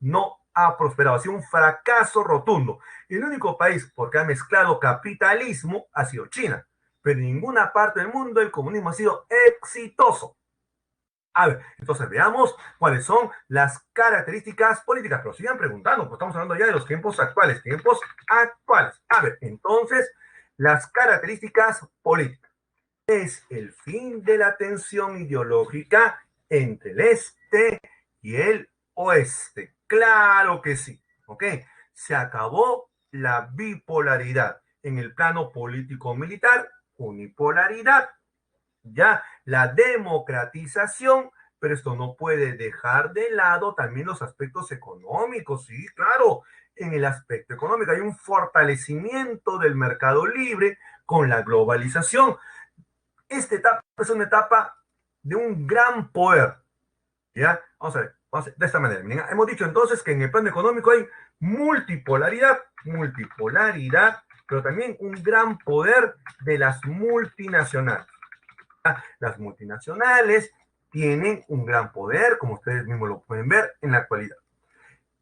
no ha prosperado, ha sido un fracaso rotundo. El único país porque ha mezclado capitalismo ha sido China, pero en ninguna parte del mundo el comunismo ha sido exitoso. A ver, entonces veamos cuáles son las características políticas, pero sigan preguntando, pues estamos hablando ya de los tiempos actuales, tiempos actuales. A ver, entonces, las características políticas. Es el fin de la tensión ideológica entre el este y el oeste. Claro que sí, ¿ok? Se acabó la bipolaridad en el plano político-militar, unipolaridad, ya la democratización, pero esto no puede dejar de lado también los aspectos económicos, sí, claro, en el aspecto económico hay un fortalecimiento del mercado libre con la globalización. Esta etapa es una etapa de un gran poder, ¿ya? Vamos a ver de esta manera. Miren, hemos dicho entonces que en el plano económico hay multipolaridad, pero también un gran poder de las multinacionales. Las multinacionales tienen un gran poder, como ustedes mismos lo pueden ver en la actualidad.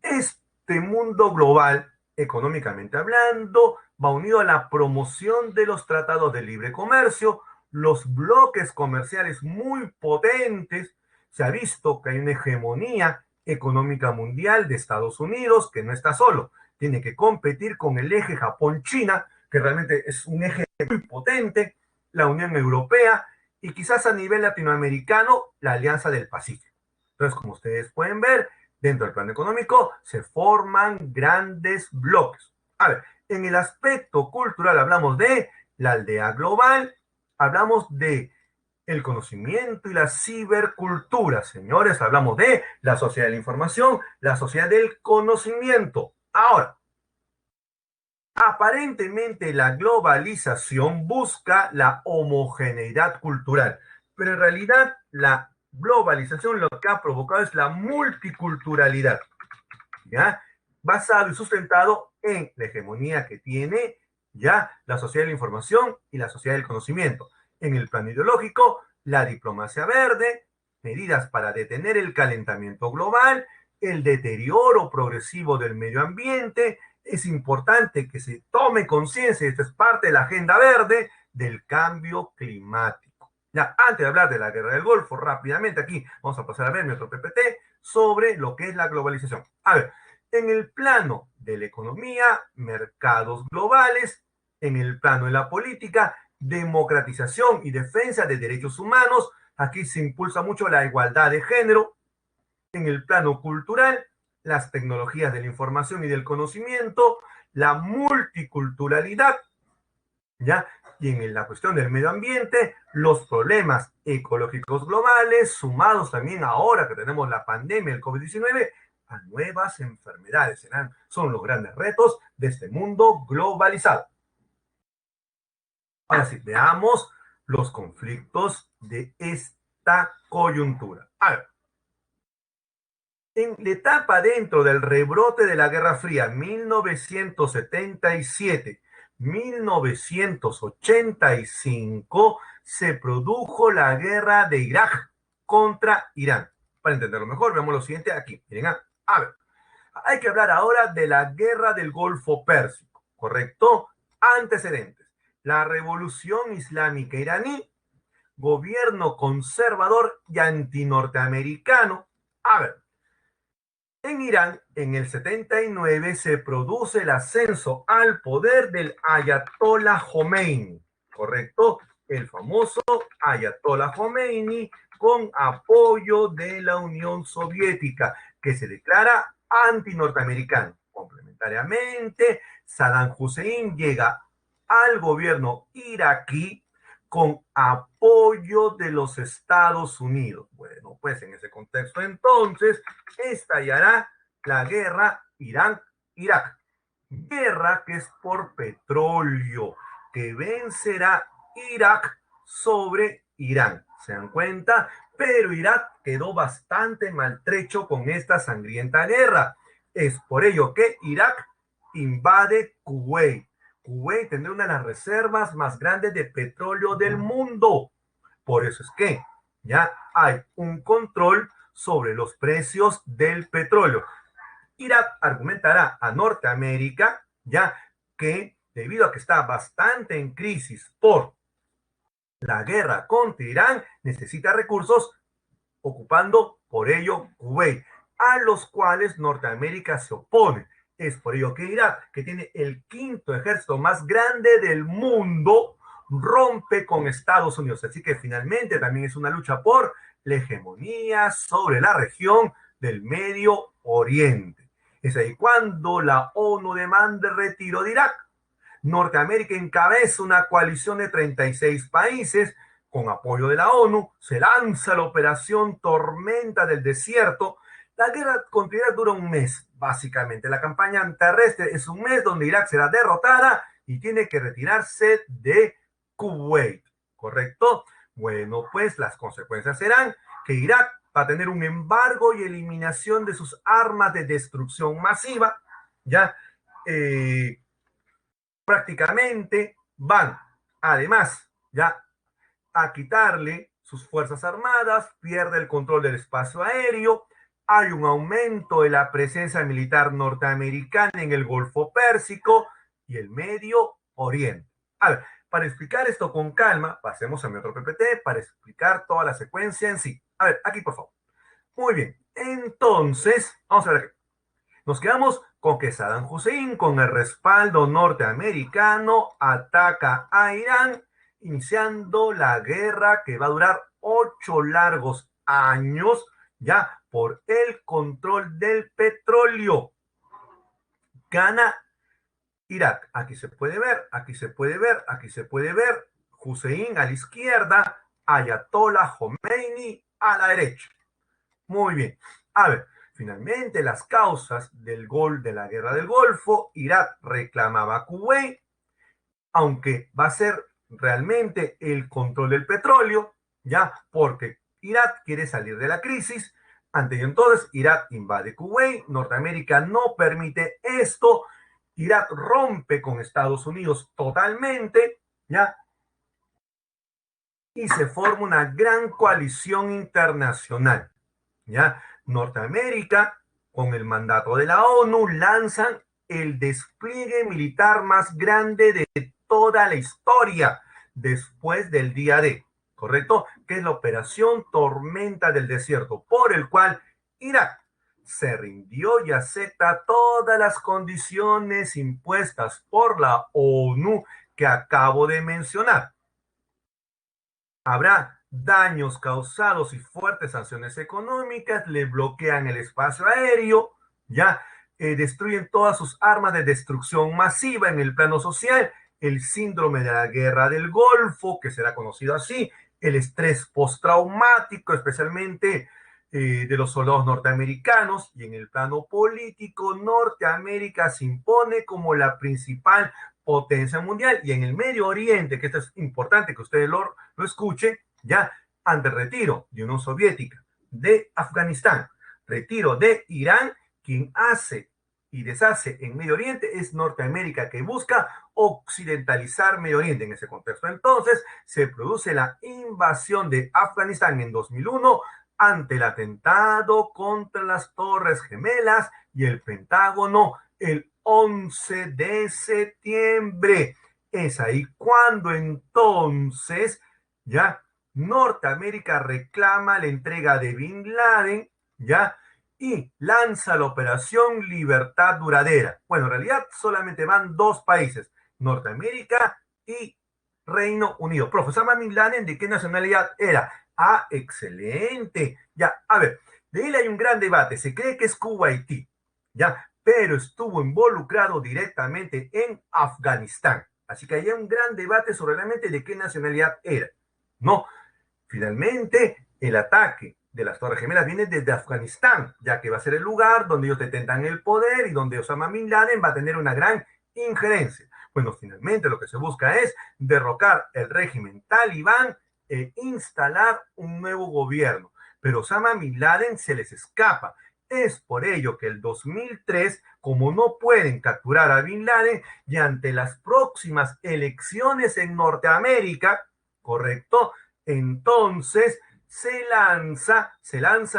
Este mundo global, económicamente hablando, va unido a la promoción de los tratados de libre comercio, los bloques comerciales muy potentes. Se ha visto que hay una hegemonía económica mundial de Estados Unidos, que no está solo, tiene que competir con el eje Japón-China, que realmente es un eje muy potente, la Unión Europea, y quizás a nivel latinoamericano, la Alianza del Pacífico. Entonces, como ustedes pueden ver, dentro del plano económico se forman grandes bloques. A ver, en el aspecto cultural hablamos de la aldea global, hablamos de el conocimiento y la cibercultura. Señores, hablamos de la sociedad de la información, la sociedad del conocimiento. Ahora, aparentemente la globalización busca la homogeneidad cultural, pero en realidad la globalización lo que ha provocado es la multiculturalidad, ¿ya? Basado y sustentado en la hegemonía que tiene ya la sociedad de la información y la sociedad del conocimiento. En el plano ideológico, la diplomacia verde, medidas para detener el calentamiento global, el deterioro progresivo del medio ambiente. Es importante que se tome conciencia, esta es parte de la agenda verde, del cambio climático. Ya, antes de hablar de la guerra del Golfo, rápidamente aquí vamos a pasar a ver nuestro PPT sobre lo que es la globalización. A ver, en el plano de la economía, mercados globales, en el plano de la política, democratización y defensa de derechos humanos, aquí se impulsa mucho la igualdad de género. En el plano cultural, las tecnologías de la información y del conocimiento, la multiculturalidad, ¿ya? Y en la cuestión del medio ambiente, los problemas ecológicos globales, sumados también ahora que tenemos la pandemia del COVID-19, a nuevas enfermedades. Son los grandes retos de este mundo globalizado. Ahora sí, veamos los conflictos de esta coyuntura. A ver, en la etapa dentro del rebrote de la Guerra Fría, 1977-1985, se produjo la guerra de Irak contra Irán. Para entenderlo mejor, veamos lo siguiente aquí. Miren, a ver, hay que hablar ahora de la guerra del Golfo Pérsico, ¿correcto? Antecedentes. La revolución islámica iraní, gobierno conservador y antinorteamericano. A ver, en Irán, en el 79, se produce el ascenso al poder del Ayatollah Khomeini, ¿correcto? El famoso Ayatollah Khomeini con apoyo de la Unión Soviética, que se declara anti-norteamericano. Complementariamente, Saddam Hussein llega al gobierno iraquí con apoyo de los Estados Unidos. Bueno, pues en ese contexto entonces estallará la guerra Irán-Irak. Guerra que es por petróleo, que vencerá Irak sobre Irán. ¿Se dan cuenta? Pero Irak quedó bastante maltrecho con esta sangrienta guerra. Es por ello que Irak invade Kuwait. Kuwait tendrá una de las reservas más grandes de petróleo del mundo. Por eso es que ya hay un control sobre los precios del petróleo. Irak argumentará a Norteamérica ya que debido a que está bastante en crisis por la guerra contra Irán, necesita recursos ocupando por ello Kuwait, a los cuales Norteamérica se opone. Es por ello que Irak, que tiene el quinto ejército más grande del mundo, rompe con Estados Unidos. Así que finalmente también es una lucha por la hegemonía sobre la región del Medio Oriente. Es ahí cuando la ONU demanda el retiro de Irak. Norteamérica encabeza una coalición de 36 países con apoyo de la ONU, se lanza la operación Tormenta del Desierto. La guerra contra Irak dura un mes, básicamente. La campaña terrestre es un mes donde Irak será derrotada y tiene que retirarse de Kuwait, ¿correcto? Bueno, pues las consecuencias serán que Irak va a tener un embargo y eliminación de sus armas de destrucción masiva, ¿ya? Prácticamente van, además, ya a quitarle sus fuerzas armadas, pierde el control del espacio aéreo, hay un aumento de la presencia militar norteamericana en el Golfo Pérsico y el Medio Oriente. A ver, para explicar esto con calma, pasemos a mi otro PPT para explicar toda la secuencia en sí. A ver, aquí por favor. Muy bien, entonces, vamos a ver aquí. Nos quedamos con que Saddam Hussein, con el respaldo norteamericano, ataca a Irán, iniciando la guerra que va a durar 8 largos años, ya por el control del petróleo. Gana Irak. Aquí se puede ver, aquí se puede ver, aquí se puede ver. Hussein a la izquierda, Ayatollah Khomeini a la derecha. Muy bien. A ver, finalmente las causas de la guerra del Golfo, Irak reclamaba a Kuwait, aunque va a ser realmente el control del petróleo, ya, porque Irak quiere salir de la crisis. Ante ello entonces, Irak invade Kuwait, Norteamérica no permite esto, Irak rompe con Estados Unidos totalmente, ya, y se forma una gran coalición internacional. ¿Ya? Norteamérica, con el mandato de la ONU, lanzan el despliegue militar más grande de toda la historia después del día D, ¿correcto? Que es la Operación Tormenta del Desierto, por el cual Irak se rindió y acepta todas las condiciones impuestas por la ONU que acabo de mencionar. Habrá daños causados y fuertes sanciones económicas, le bloquean el espacio aéreo, ya destruyen todas sus armas de destrucción masiva en el plano social, el síndrome de la guerra del Golfo, que será conocido así, el estrés postraumático, especialmente de los soldados norteamericanos, y en el plano político, Norteamérica se impone como la principal potencia mundial, y en el Medio Oriente, que esto es importante que ustedes lo escuchen, ya ante el retiro de Unión Soviética, de Afganistán, retiro de Irán, quien hace y deshace en Medio Oriente es Norteamérica, que busca occidentalizar Medio Oriente. En ese contexto entonces se produce la invasión de Afganistán en 2001 ante el atentado contra las Torres Gemelas y el Pentágono el 11 de septiembre. Es ahí cuando entonces ya Norteamérica reclama la entrega de Bin Laden, ya, y lanza la operación Libertad Duradera. Bueno, en realidad solamente van 2 países, Norteamérica y Reino Unido. Profesor Bin Laden, ¿de qué nacionalidad era? Ah, excelente. Ya, a ver, de él hay un gran debate. Se cree que es Kuwaití, ya, pero estuvo involucrado directamente en Afganistán. Así que hay un gran debate sobre realmente de qué nacionalidad era. No, finalmente el ataque de las Torres Gemelas viene desde Afganistán, ya que va a ser el lugar donde ellos detentan el poder y donde Osama Bin Laden va a tener una gran injerencia. Bueno, finalmente lo que se busca es derrocar el régimen talibán e instalar un nuevo gobierno. Pero Osama Bin Laden se les escapa Es por ello que el 2003, como no pueden capturar a Bin Laden y ante las próximas elecciones en Norteamérica, ¿correcto? Entonces se lanza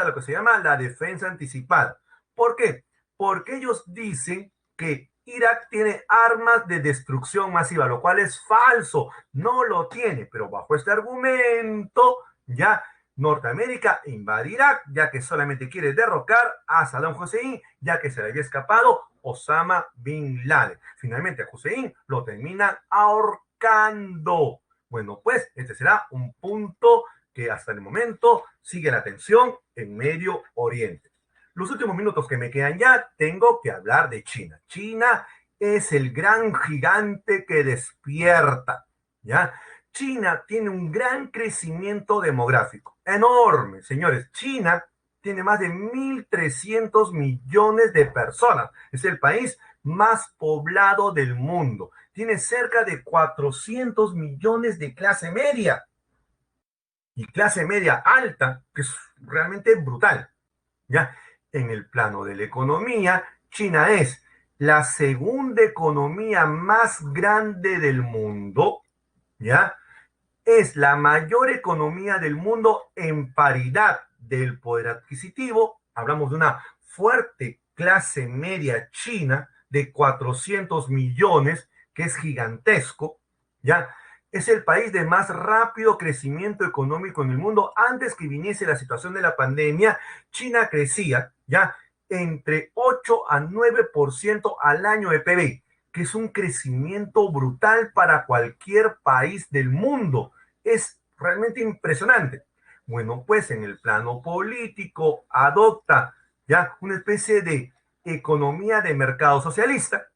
lo que se llama la defensa anticipada. ¿Por qué? Porque ellos dicen que Irak tiene armas de destrucción masiva, lo cual es falso, no lo tiene, pero bajo este argumento, ya Norteamérica invadirá, ya que solamente quiere derrocar a Saddam Hussein, ya que se le había escapado Osama Bin Laden. Finalmente a Hussein lo terminan ahorcando. Bueno, pues este será un punto que hasta el momento sigue la tensión en Medio Oriente. Los últimos minutos que me quedan ya, tengo que hablar de China. China es el gran gigante que despierta, ¿ya? China tiene un gran crecimiento demográfico, enorme, señores. China tiene más de 1.300 millones de personas. Es el país más poblado del mundo. Tiene cerca de 400 millones de clase media y clase media alta, que es realmente brutal, ¿ya? En el plano de la economía, China es la segunda economía más grande del mundo, ¿ya? Es la mayor economía del mundo en paridad del poder adquisitivo. Hablamos de una fuerte clase media china de 400 millones, que es gigantesco, ¿ya? Es el país de más rápido crecimiento económico en el mundo. Antes que viniese la situación de la pandemia, China crecía, ¿ya? Entre 8 a 9% al año de PBI, que es un crecimiento brutal para cualquier país del mundo. Es realmente impresionante. Bueno, pues en el plano político adopta ya una especie de economía de mercado socialista,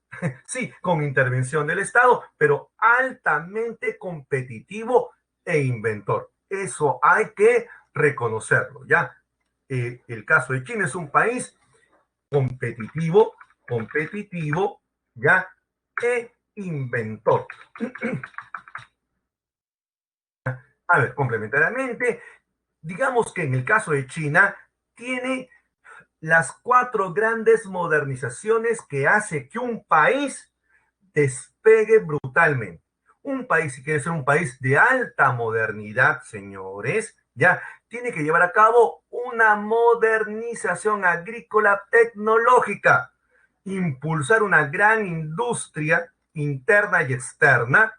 sí, con intervención del Estado, pero altamente competitivo e inventor. Eso hay que reconocerlo, ¿ya? El caso de China es un país competitivo, ¿ya? E inventor. A ver, complementariamente, digamos que en el caso de China, tiene las cuatro grandes modernizaciones que hace que un país despegue brutalmente. Un país, si quiere ser un país de alta modernidad, señores, ya tiene que llevar a cabo una modernización agrícola tecnológica, impulsar una gran industria interna y externa,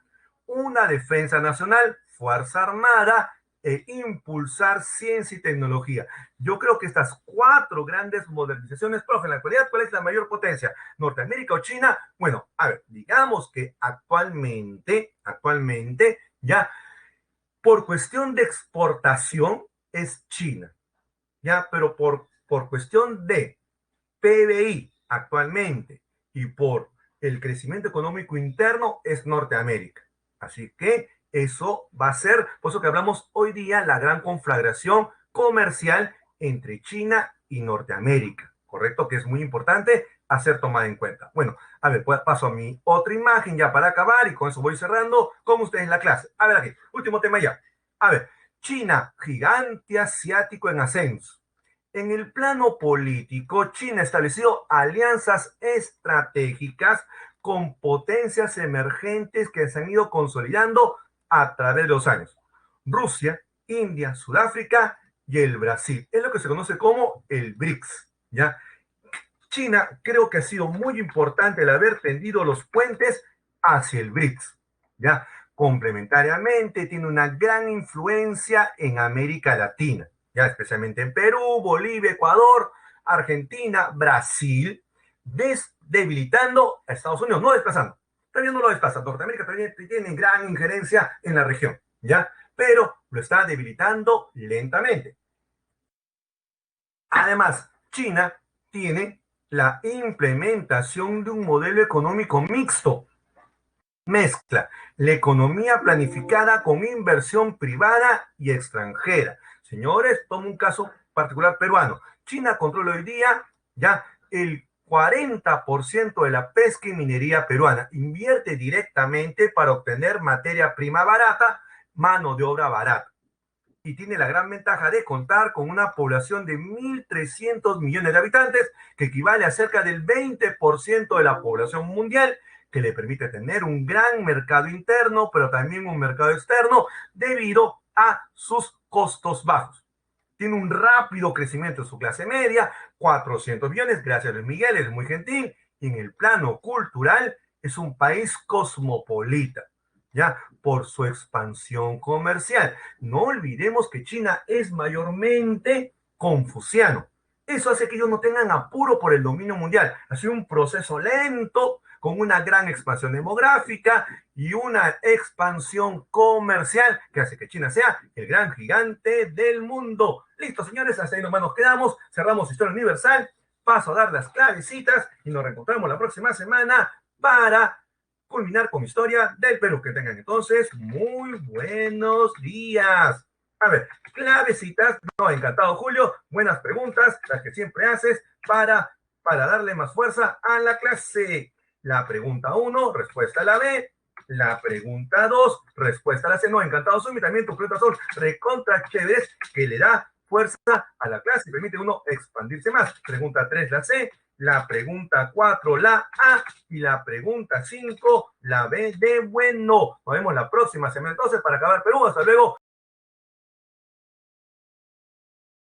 una defensa nacional, fuerza armada e impulsar ciencia y tecnología. Yo creo que estas cuatro grandes modernizaciones, profe, en la actualidad, ¿cuál es la mayor potencia? ¿Norteamérica o China? Bueno, a ver, digamos que actualmente, ya por cuestión de exportación es China, ya, pero por cuestión de PBI actualmente y por el crecimiento económico interno es Norteamérica. Así que eso va a ser, por eso que hablamos hoy día, la gran conflagración comercial entre China y Norteamérica, ¿correcto? Que es muy importante hacer tomada en cuenta. Bueno, a ver, pues paso a mi otra imagen ya para acabar y con eso voy cerrando con ustedes en la clase. A ver aquí, último tema ya. A ver, China, gigante asiático en ascenso. En el plano político, China estableció alianzas estratégicas con potencias emergentes que se han ido consolidando a través de los años. Rusia, India, Sudáfrica y el Brasil. Es lo que se conoce como el BRICS, ¿ya? China creo que ha sido muy importante el haber tendido los puentes hacia el BRICS, ¿ya? Complementariamente, tiene una gran influencia en América Latina, ya especialmente en Perú, Bolivia, Ecuador, Argentina, Brasil, debilitando a Estados Unidos, no desplazando. Todavía no lo desplaza. Norteamérica todavía tiene gran injerencia en la región, ¿ya? Pero lo está debilitando lentamente. Además, China tiene la implementación de un modelo económico mixto. Mezcla la economía planificada con inversión privada y extranjera. Señores, tomo un caso particular peruano. China controla hoy día ya el 40% de la pesca y minería peruana. Invierte directamente para obtener materia prima barata, mano de obra barata. y tiene la gran ventaja de contar con una población de 1.300 millones de habitantes, que equivale a cerca del 20% de la población mundial, que le permite tener un gran mercado interno, pero también un mercado externo, debido a sus costos bajos. Tiene un rápido crecimiento en su clase media, 400 millones, gracias a Luis Miguel, es muy gentil, y en el plano cultural es un país cosmopolita, ¿ya? Por su expansión comercial. No olvidemos que China es mayormente confuciano. Eso hace que ellos no tengan apuro por el dominio mundial. Ha sido un proceso lento, con una gran expansión demográfica y una expansión comercial que hace que China sea el gran gigante del mundo. Listo, señores, hasta ahí nomás nos quedamos. Cerramos Historia Universal. Paso a dar las clavecitas y nos reencontramos la próxima semana para culminar con Historia del Perú. Que tengan entonces muy buenos días. A ver, clavecitas. No, encantado, Julio. Buenas preguntas, las que siempre haces para darle más fuerza a la clase. La pregunta 1, respuesta a la B. La pregunta 2, respuesta a la C. No, encantado, Sumi. También tus preguntas son recontra chéveres, que le da fuerza a la clase y permite a uno expandirse más. Pregunta 3, la C. La pregunta 4, la A. Y la pregunta 5, la B de bueno. Nos vemos la próxima semana entonces para acabar Perú. Hasta luego.